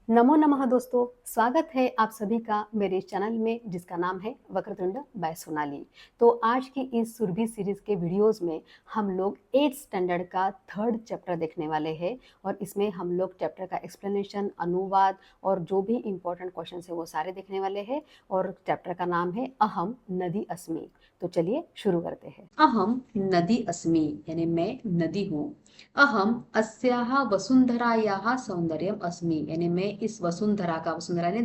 नमो नमः दोस्तों, स्वागत है आप सभी का मेरे चैनल में जिसका नाम है वक्रतुंड बाय सोनाली। तो आज की इस सुरभि सीरीज के वीडियोस में हम लोग 8th स्टैंडर्ड का 3rd चैप्टर देखने वाले हैं और इसमें हम लोग चैप्टर का एक्सप्लेनेशन, अनुवाद और जो भी इम्पोर्टेंट क्वेश्चन है वो सारे देखने वाले हैं। और चैप्टर का नाम है अहम नदी अस्मि। तो चलिए शुरू करते हैं। अहम नदी अस्मि यानी मैं नदी हूँ। अहम अस्याः वसुंधरायाः सौंदर्यम अस्मि यानी मैं इस वसुंधरा का, वसुंधरा यानी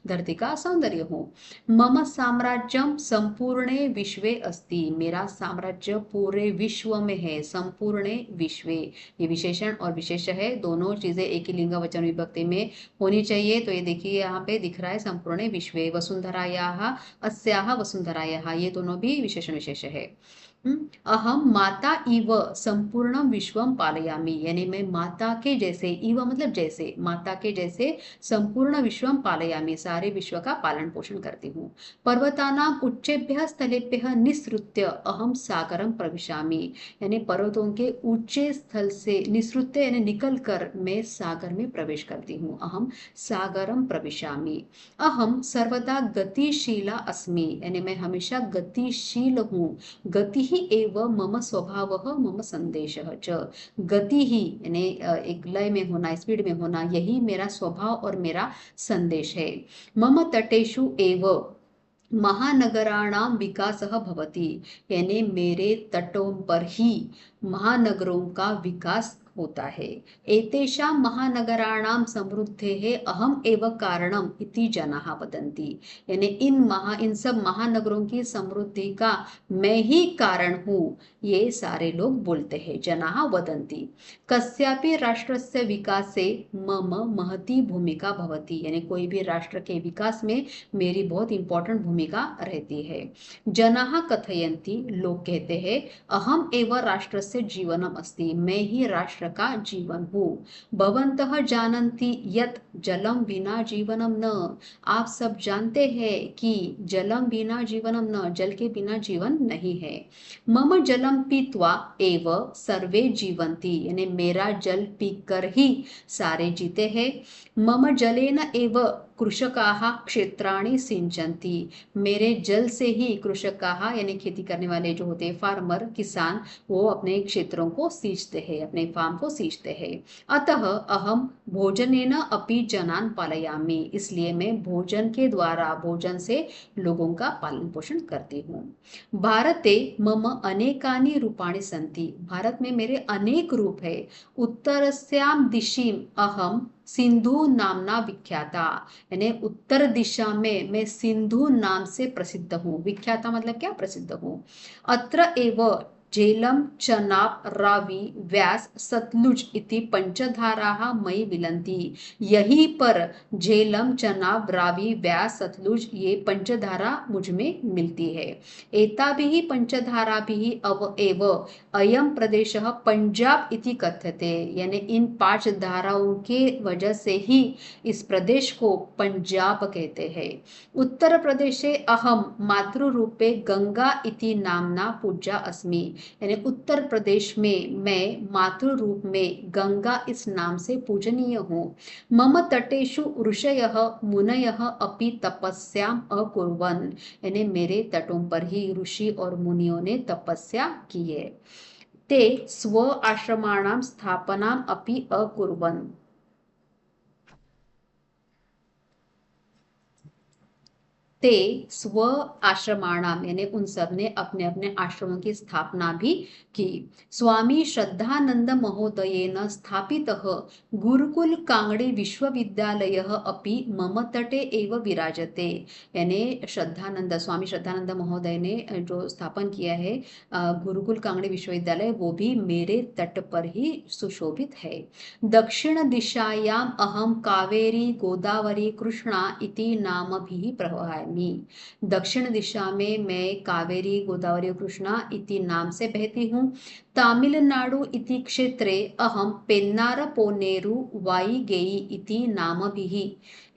धरती का सौंदर्य हूँ। मम साम्राज्यम संपूर्णे विश्वे अस्ति, मेरा साम्राज्य पूरे विश्व में है। संपूर्णे विश्वे ये विशेषण और विशेष है, दोनों चीजें एक ही लिंग वचन विभक्ति में होनी चाहिए। तो ये देखिए यहाँ पे दिख रहा है संपूर्णे विश्वे, वसुंधरायाः अस्याः वसुंधरायाः, ये दोनों भी विशेषण विशेष है। अहम माता इव संपूर्ण विश्वम पालयामी यानी मैं माता के जैसे, इव मतलब जैसे, माता के जैसे संपूर्ण विश्वम पालयामी सारे विश्व का पालन पोषण करती हूँ। पर्वतानाम उच्चेभ्यः स्थलेभ्यः निसृत्य अहम सागरम प्रविशामी यानी पर्वतों के ऊंचे स्थल से निसृत्य यानी निकल कर मैं सागर में प्रवेश करती हूँ। अहम सागरम प्रविशामी। अहम सर्वदा गतिशीला अस्मि यानी मैं हमेशा गतिशील हूँ। गति ही एव मम स्वभावः मम संदेशः च, गति ही यानी एक लय में होना, स्पीड में होना, यही मेरा स्वभाव और मेरा संदेश है। मम तटेषु एव महानगराणाम विकासः भवति यानी मेरे तटों पर ही महानगरों का विकास होता है। एतेषां महानगराणां समृद्धेः अहम एव कारणम इति जनाः वदन्ति यानी इन सब महानगरों की समृद्धि का मैं ही कारण हूँ, ये सारे लोग बोलते हैं। जनाः वदन्ति। कस्यापि राष्ट्रस्य विकासे मम महती भूमिका भवति यानी कोई भी राष्ट्र के विकास में मेरी बहुत इंपॉर्टेंट भूमिका रहती है। जनाः कथयन्ति लोग कहते हैं अहम एव राष्ट्रस्य जीवनम अस्ति मैं ही राष्ट्र का जीवन हूँ। भवन्तः जानन्ति यत् जलम बिना जीवनम न, आप सब जानते हैं कि जलम बिना जीवनम न, जल के बिना जीवन नहीं है। मम जलम पीत्वा एव सर्वे जीवन्ति यानी मेरा जल पीकर ही सारे जीते हैं। मम जलेन एव कृषकाः क्षेत्राणि सिंचन्ति मेरे जल से ही कृषकाः यानी खेती करने वाले जो होते हैं फार्मर, किसान, वो अपने क्षेत्रों को सींचते हैं, अपने फार्म को सींचते हैं। अतः अहम भोजनेन अपि जनान पालयामि इसलिए मैं भोजन के द्वारा, भोजन से लोगों का पालन पोषण करती हूँ। भारते मम अनेकानि रूपाणि सन्ति भारत में मेरे अनेक रूप है। उत्तरस्याम दिशीम अहम सिंधु नामना विख्याता यानी उत्तर दिशा में मैं सिंधु नाम से प्रसिद्ध हूँ। विख्याता मतलब क्या? प्रसिद्ध हूँ। अत्र एव झेलम चनाब रावी व्यास सतलुज इति पंचधाराः मयि विलन्ति यहीं पर झेलम चनाब रावी व्यास सतलुज ये पंचधारा मुझ में मिलती है। एताभिः पंचधाराभिः अव एव अयम प्रदेशः पंजाब इति कथ्यते यानी इन 5 धाराओं के वजह से ही इस प्रदेश को पंजाब कहते हैं। उत्तर प्रदेशे अहम मातृरूपे गंगा इति नामना पूज्या अस्मि यानी उत्तर प्रदेश में मैं मातृ रूप में गंगा इस नाम से पूजनीय हूँ। मम तटेषु ऋषयः मुनयः अपि तपस्याम अकुर्वन् यानी मेरे तटों पर ही ऋषि और मुनियों ने तपस्या की है। ते स्व आश्रमाणां स्थापनाम अपि अकुर्वन् ते स्व आश्रमाणाम यानी उन सब ने अपने अपने आश्रमों की स्थापना भी की। स्वामी श्रद्धानंद महोदयेन स्थापितः गुरुकुल कांगड़ी विश्वविद्यालयः अपि मम तटे एव विराजते यानी स्वामी श्रद्धानंद महोदय ने जो स्थापन किया है गुरुकुल कांगड़ी विश्वविद्यालय, वो भी मेरे तट पर ही सुशोभित है। दक्षिण दिशायाम अहम कावेरी गोदावरी कृष्णा इति नामभिः प्रवहामि वहामि। दक्षिण दिशा में मैं कावेरी गोदावरी कृष्णा इति नाम से बहती हूँ। तमिलनाडु इति क्षेत्रे अहम पेन्नार पोन्नेरु वाईगेई इति नामभिः,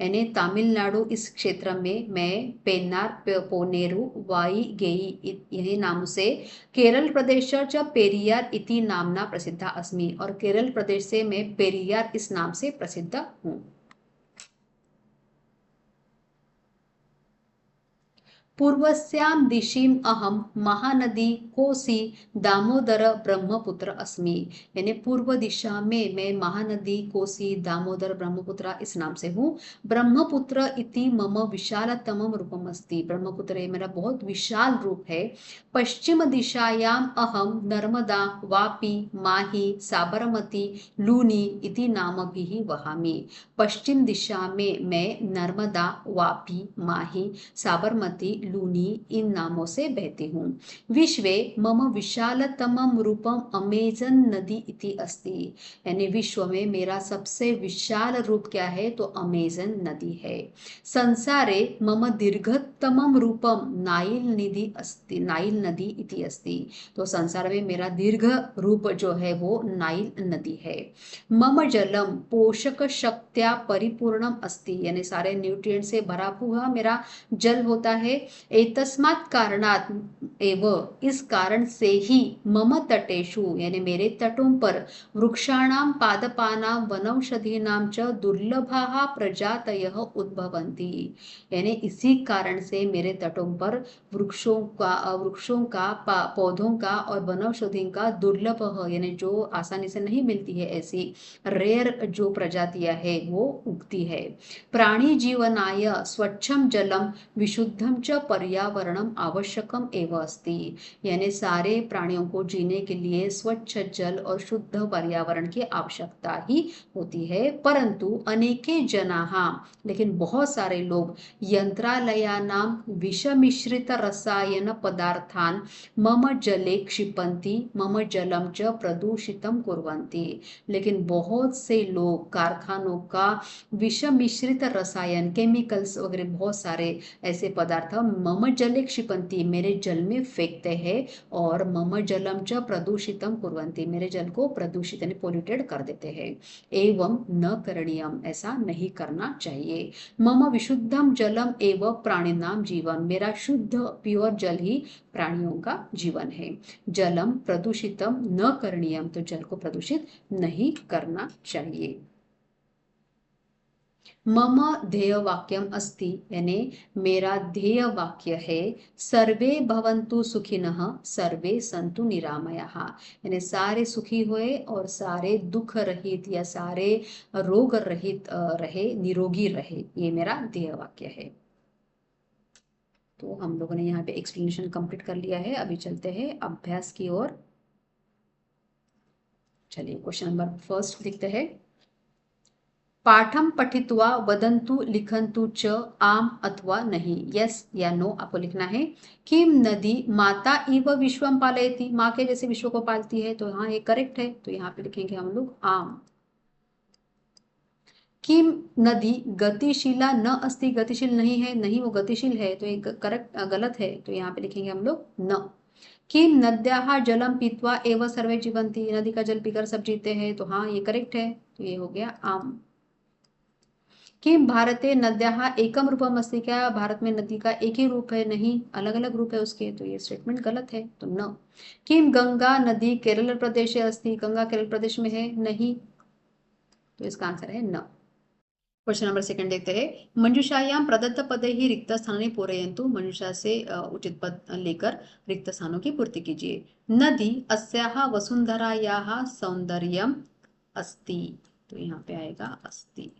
यानी तमिलनाडु इस क्षेत्र में मैं पेन्नार पोन्नेरु वाईगेई यही नाम से, केरल प्रदेश च पेरियार इति नामना प्रसिद्धा अस्मि, और केरल प्रदेश से मैं पेरियार इस नाम से प्रसिद्ध हूँ। पूर्वस्यां दिशिम अहम महानदी कोसी दामोदर ब्रह्मपुत्र अस्मि, यानी पूर्व दिशा में मैं महानदी कोसी दामोदर ब्रह्मपुत्र इस नाम से हूँ। ब्रह्मपुत्र इति मम विशालतमम रूपम अस्ति, ब्रह्मपुत्र ये मेरा बहुत विशाल रूप है। पश्चिम दिशायाम अहम नर्मदा वापी माही साबरमती लूनी इति नामभिः वहामि, पश्चिम दिशा में मैं नर्मदा वापी माही साबरमती लूनी इन नामों से बहती हूँ। विश्वे मम विशालतमम रूपम अमेजन नदी इति अस्ति, यानी विश्व में मेरा सबसे विशाल रूप क्या है, तो अमेजन नदी है। संसारे मम दीर्घतमम रूपम नाइल निधि अस्ति, नाइल नदी इति अस्ति, तो संसार में मेरा दीर्घ रूप जो है वो नाइल नदी है। मम जलम पोषक शक्त्या परिपूर्णम अस्ति, यानी सारे न्यूट्रिएंट से भरा हुआ मेरा जल होता है। एतस्मात् कारणात् एव, इस कारण से ही मम तटेषु, यानी मेरे तटों पर वृक्षाणां पादपानां वनौषधीनां च दुर्लभाः प्रजातयः उद्भवन्ति, यानी इसी कारण से मेरे तटों पर वृक्षों का पौधों का और वनौषधि का दुर्लभ, यानी जो आसानी से नहीं मिलती है ऐसी रेयर जो प्रजातियां है वो उगती है। प्राणी जीवनाय स्वच्छम जलम विशुद्धम च पर्यावरणम आवश्यकम एव अस्ति, यानी सारे प्राणियों को जीने के लिए स्वच्छ जल और शुद्ध पर्यावरण की आवश्यकता ही होती है। परंतु अनेके जनाः, लेकिन बहुत सारे लोग यंत्रालयानां विषमिश्रित रसायन पदार्थान मम जले क्षिपन्ति मम जलम च प्रदूषितम कुर्वन्ति, लेकिन बहुत से लोग कारखानों का विष मिश्रित रसायन केमिकल्स वगैरह बहुत सारे ऐसे पदार्थ मम जले क्षिपन्ति, मेरे जल में फेंकते हैं, और मम जलम च प्रदूषितम कुर्वन्ति, मेरे जल को प्रदूषित यानी पोल्यूटेड कर देते हैं। एवं न करणीयम, ऐसा नहीं करना चाहिए। मम विशुद्धम जलम एव प्राणिनाम जीवन, मेरा शुद्ध प्योर जल ही प्राणियों का जीवन है। जलम प्रदूषितम न करणीयम, तो जल को प्रदूषित नहीं करना चाहिए। मम ध्येय वाक्यम अस्ति, यानी मेरा ध्येय वाक्य है सर्वे भवन्तु सुखिनः सर्वे सन्तु निरामयाः, यानी सारे सुखी होए और सारे दुख रहित या सारे रोग रहित रहे, निरोगी रहे, ये मेरा ध्येय वाक्य है। तो हम लोगों ने यहाँ पे एक्सप्लेनेशन कंप्लीट कर लिया है। अभी चलते हैं अभ्यास की ओर। चलिए क्वेश्चन नंबर फर्स्ट लिखते हैं। पाठम पठित्वा वदन्तु लिखन्तु च आम अथवा नहीं, यस या नो आपको लिखना है। किम नदी माता इव विश्वम पालयति, माँ के जैसे विश्व को पालती है, तो हाँ ये करेक्ट है, तो यहाँ पे लिखेंगे हम लोग आम। किम नदी गतिशीला न अस्ति, गतिशील नहीं है, नहीं वो गतिशील है, तो ये करेक्ट गलत है, तो यहाँ पे लिखेंगे हम लोग न। किम नद्याः जलम पीत्वा एव सर्वे जीवन्ति, नदी का जल पीकर सब जीते हैं, तो हाँ ये करेक्ट है, तो ये हो गया आम। किम भारते नद्याः एकम रूपम अस्ति, क्या भारत में नदी का एक ही रूप है, नहीं अलग अलग रूप है उसके, तो ये स्टेटमेंट गलत है, तो न। किम गंगा नदी केरल प्रदेशे अस्ति, गंगा केरल प्रदेश में है, नहीं, तो इसका आंसर है न। क्वेश्चन नंबर सेकंड देखते हैं। मंजूषायां प्रदत्त पदे ही रिक्त स्थानानि पूरयन्तु, मंजूषा से उचित पद लेकर रिक्त स्थानों की पूर्ति कीजिए। नदी अस्याः वसुंधरायाः सौंदर्यम अस्ति, तो यहाँ पे आएगा अस्ति।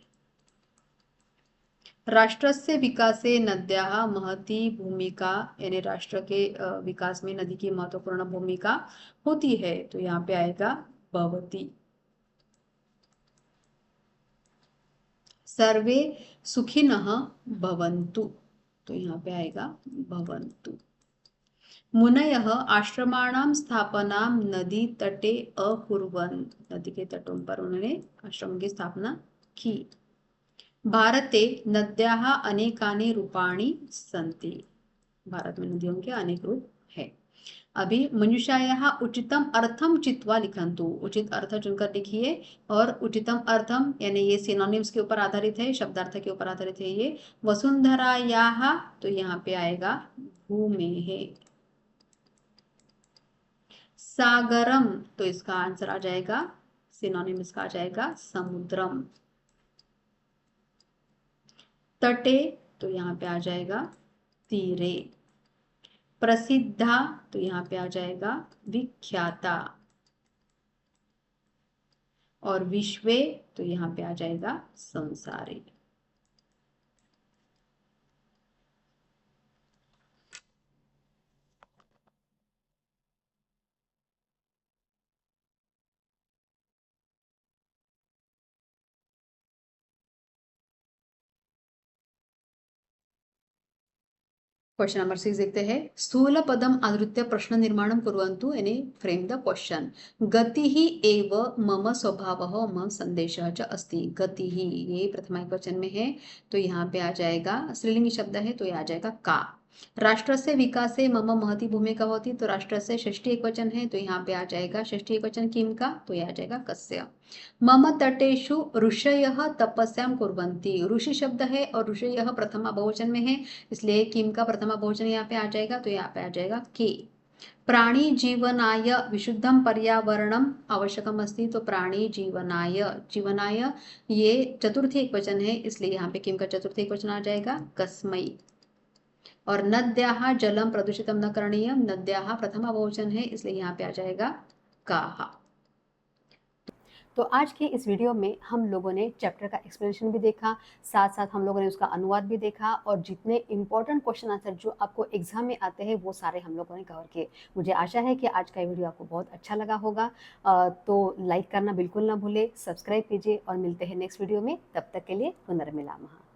राष्ट्रस्य विकासे नद्याः महती भूमिका, यानी राष्ट्र के विकास में नदी की महत्वपूर्ण भूमिका होती है, तो यहाँ पे आएगा भवति। सर्वे सुखिनः भवन्तु, तो यहाँ पे आएगा भवन्तु। मुनयः आश्रमाणां स्थापनां नदी तटे अकुर्वन्, नदी के तटों पर उन्होंने आश्रम की स्थापना की। भारते नद्याः अनेकानि रूपाणि सन्ति। भारत में नदियों के अनेक रूप है। अभी मनुष्यायाः उचितम अर्थम चित्वा लिखन्तु, उचित अर्थ चुनकर लिखिए। और उचितम अर्थम यानी ये सिनोनिम्स के ऊपर आधारित है, शब्दार्थ के ऊपर आधारित है ये। वसुंधरायाः तो यहाँ पे आएगा भूमेः। सागरम तो इसका आंसर आ जाएगा, सिनोनिम इसका आ जाएगा समुद्रम। तटे तो यहाँ पे आ जाएगा तीरे। प्रसिद्धा तो यहाँ पे आ जाएगा विख्याता। और विश्वे तो यहाँ पे आ जाएगा संसारी। क्वेश्चन नंबर 6 देखते हैं। स्थूल पदम आधृत्य प्रश्न निर्माणं कुर्वन्तु यानी फ्रेम द क्वेश्चन। गतिः एव मम स्वभावः मम संदेशः च अस्ति। गतिः ये प्रथमा क्वेश्चन में है तो यहाँ पे आ जाएगा, स्त्रीलिंगी शब्द है तो ये आ जाएगा का। राष्ट्रस्य विकासे मम महती भूमिका होती, तो राष्ट्रस्य षष्ठी एकवचन है तो यहाँ पे आ जाएगा षष्ठी एकवचन किम का, तो ये आ जाएगा कस्य। मम तटेषु ऋषयः तपस्यां कुर्वन्ति। ऋषि शब्द है और ऋषयः प्रथमा बहुवचन में है, इसलिए किम का प्रथमा बहुवचन यहाँ पे आ जाएगा, तो यहाँ पे आ जाएगा के। प्राणी जीवनाय विशुद्धम पर्यावरणम आवश्यकम अस्ति, तो प्राणी जीवनाय, जीवनाय ये चतुर्थी एकवचन है, इसलिए यहाँ पे किम का चतुर्थी एकवचन आ जाएगा कस्मै। और नद्याः जलम प्रदूषितम न करणीयम, नद्याः प्रथमा बहुवचन है इसलिए यहाँ पे आ जाएगा काहा। तो आज के इस वीडियो में हम लोगों ने चैप्टर का एक्सप्लेनेशन भी देखा, साथ साथ हम लोगों ने उसका अनुवाद भी देखा, और जितने इंपॉर्टेंट क्वेश्चन आंसर जो आपको एग्जाम में आते हैं वो सारे हम लोगों ने कवर किए। मुझे आशा है कि आज का वीडियो आपको बहुत अच्छा लगा होगा। तो लाइक करना बिल्कुल ना भूले, सब्सक्राइब कीजिए और मिलते हैं नेक्स्ट वीडियो में। तब तक के लिए पुनर्मिलामः।